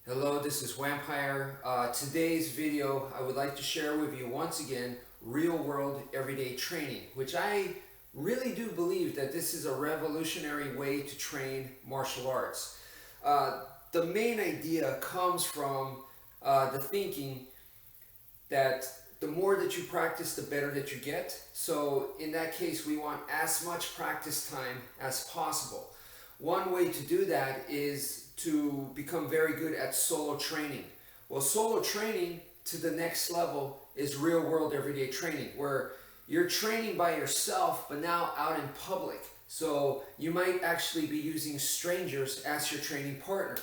Hello, this is wmpyr. Today's video, I would like to share with you once again real-world everyday training, which I really do believe that this is a revolutionary way to train martial arts. The main idea comes from the thinking that the more that you practice, the better that you get. So in that case, we want as much practice time as possible. One way to do that is to become very good at solo training. Well, solo training to the next level is real world everyday training, where you're training by yourself, but now out in public. So you might actually be using strangers as your training partner,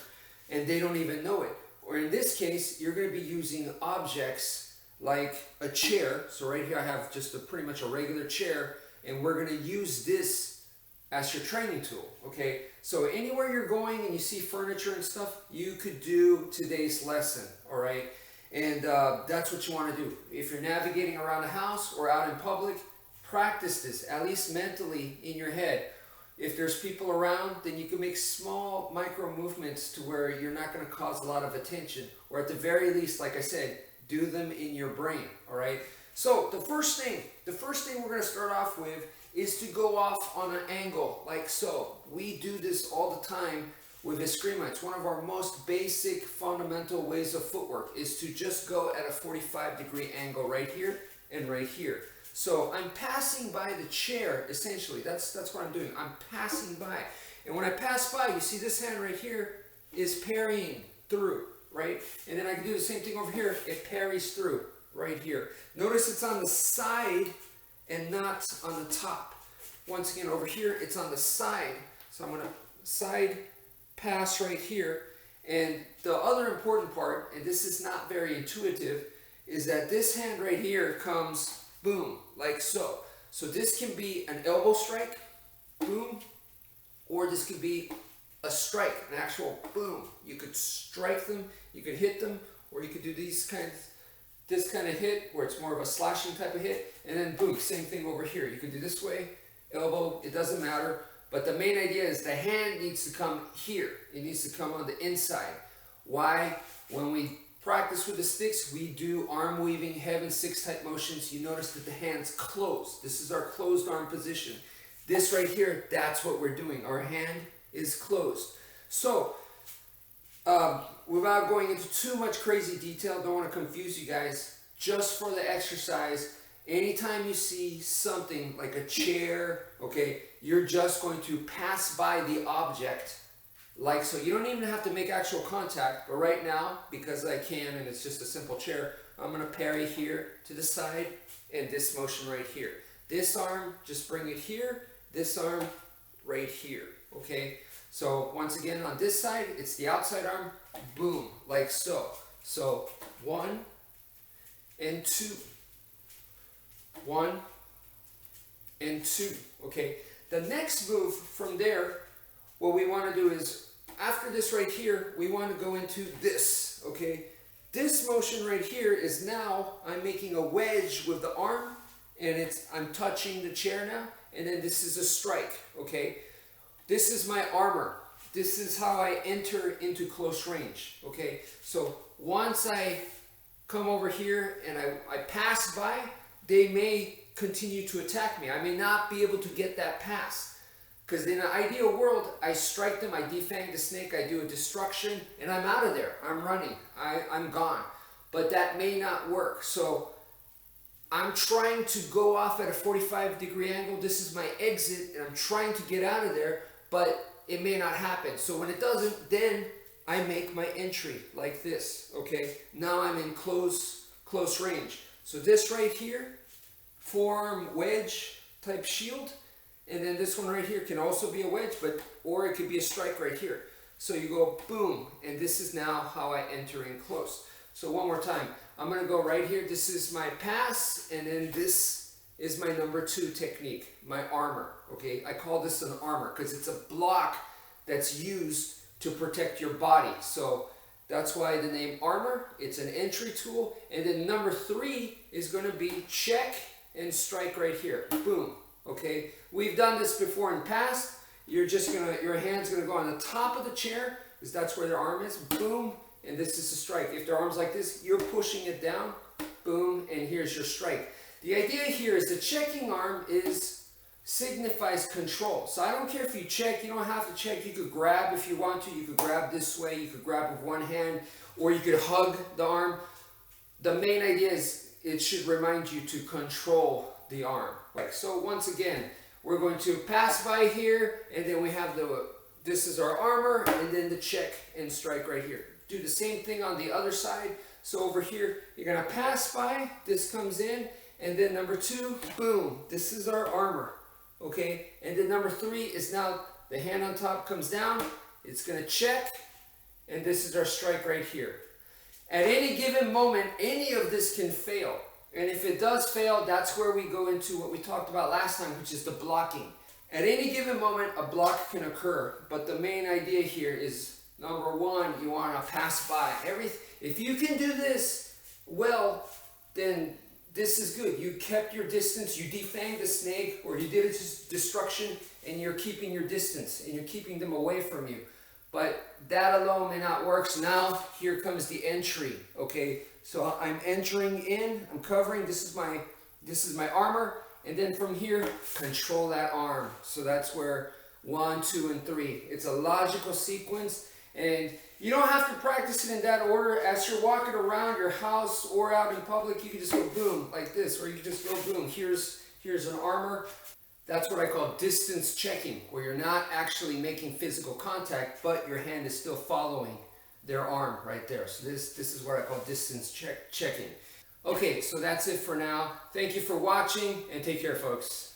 and they don't even know it. Or in this case, you're going to be using objects like a chair. So right here I have just pretty much a regular chair, and we're going to use this as your training tool, okay? So anywhere you're going and you see furniture and stuff, you could do today's lesson, all right? And that's what you want to do. If you're navigating around the house or out in public, practice this, at least mentally in your head. If there's people around, then you can make small micro movements to where you're not going to cause a lot of attention, or at the very least, like I said, do them in your brain, all right? So the first thing we're going to start off with is to go off on an angle like so. We do this all the time with Eskrima. It's one of our most basic fundamental ways of footwork, is to just go at a 45-degree angle right here and right here. So I'm passing by the chair, essentially. That's what I'm doing. I'm passing by. And when I pass by, you see this hand right here is parrying through, right? And then I can do the same thing over here. It parries through right here. Notice it's on the side and not on the top. Once again, over here, it's on the side. So I'm going to side pass right here. And the other important part, and this is not very intuitive, is that this hand right here comes boom, like so. So this can be an elbow strike, boom, or this could be a strike, an actual boom. You could strike them, you could hit them, or you could do this kind of hit where it's more of a slashing type of hit, and then boom, same thing over here. You could do this way, elbow, it doesn't matter, but the main idea is the hand needs to come here. It needs to come on the inside. Why? When we practice with the sticks, we do arm weaving, heaven six type motions. You notice that the hand's closed. This is our closed arm position. This right here, that's what we're doing. Our hand is closed. So without going into too much crazy detail, don't want to confuse you guys, just for the exercise, anytime you see something like a chair, okay, you're just going to pass by the object like so. You don't even have to make actual contact, but right now, because I can and it's just a simple chair, I'm going to parry here to the side and this motion right here. This arm, just bring it here, this arm right here, okay? So once again, on this side, it's the outside arm, boom, like so. So 1 and 2. 1 and 2, okay? The next move from there, what we want to do is, after this right here, we want to go into this, okay? This motion right here is now, I'm making a wedge with the arm, and I'm touching the chair now, and then this is a strike, okay? This is my armor. This is how I enter into close range, okay? So once I come over here and I pass by, they may continue to attack me. I may not be able to get that pass. Because in an ideal world, I strike them, I defang the snake, I do a destruction, and I'm out of there. I'm running. I'm gone. But that may not work. So I'm trying to go off at a 45-degree angle. This is my exit, and I'm trying to get out of there, but it may not happen. So when it doesn't, then I make my entry like this, okay? Now I'm in close range. So this right here, forearm wedge type shield, and then this one right here can also be a wedge, or it could be a strike right here. So you go boom, and this is now how I enter in close. So one more time, I'm going to go right here. This is my pass, and then this is my number 2 technique, my armor, okay? I call this an armor because it's a block that's used to protect your body. So that's why the name armor. It's an entry tool. And then number 3 is going to be check and strike right here, boom, okay? We've done this before in the past. Your hand's gonna go on the top of the chair, because that's where their arm is, boom, and this is a strike. If their arm's like this, you're pushing it down, boom, and here's your strike. The idea here is the checking arm signifies control. So I don't care if you check, you don't have to check. You could grab if you want to. You could grab this way, you could grab with one hand, or you could hug the arm. The main idea is it should remind you to control the arm. Like so, once again, we're going to pass by here, and then we have this is our armor, and then the check and strike right here. Do the same thing on the other side. So over here, you're gonna pass by, this comes in, and then number 2, boom, this is our armor, okay? And then number 3 is now the hand on top comes down, it's gonna check, and this is our strike right here. At any given moment, any of this can fail. And if it does fail, that's where we go into what we talked about last time, which is the blocking. At any given moment, a block can occur, but the main idea here is, number 1, you want to pass by. If you can do this well, then this is good. You kept your distance, you defanged the snake, or you did its destruction, and you're keeping your distance, and you're keeping them away from you. But that alone may not work, so now here comes the entry, okay? So I'm entering in, I'm covering, this is my armor, and then from here, control that arm. So that's where 1, 2, and 3. It's a logical sequence, and you don't have to practice it in that order. As you're walking around your house or out in public, you can just go boom, like this, or you can just go boom. Here's an armor. That's what I call distance checking, where you're not actually making physical contact, but your hand is still following their arm right there. So this is what I call distance checking. Okay, so that's it for now. Thank you for watching, and take care, folks.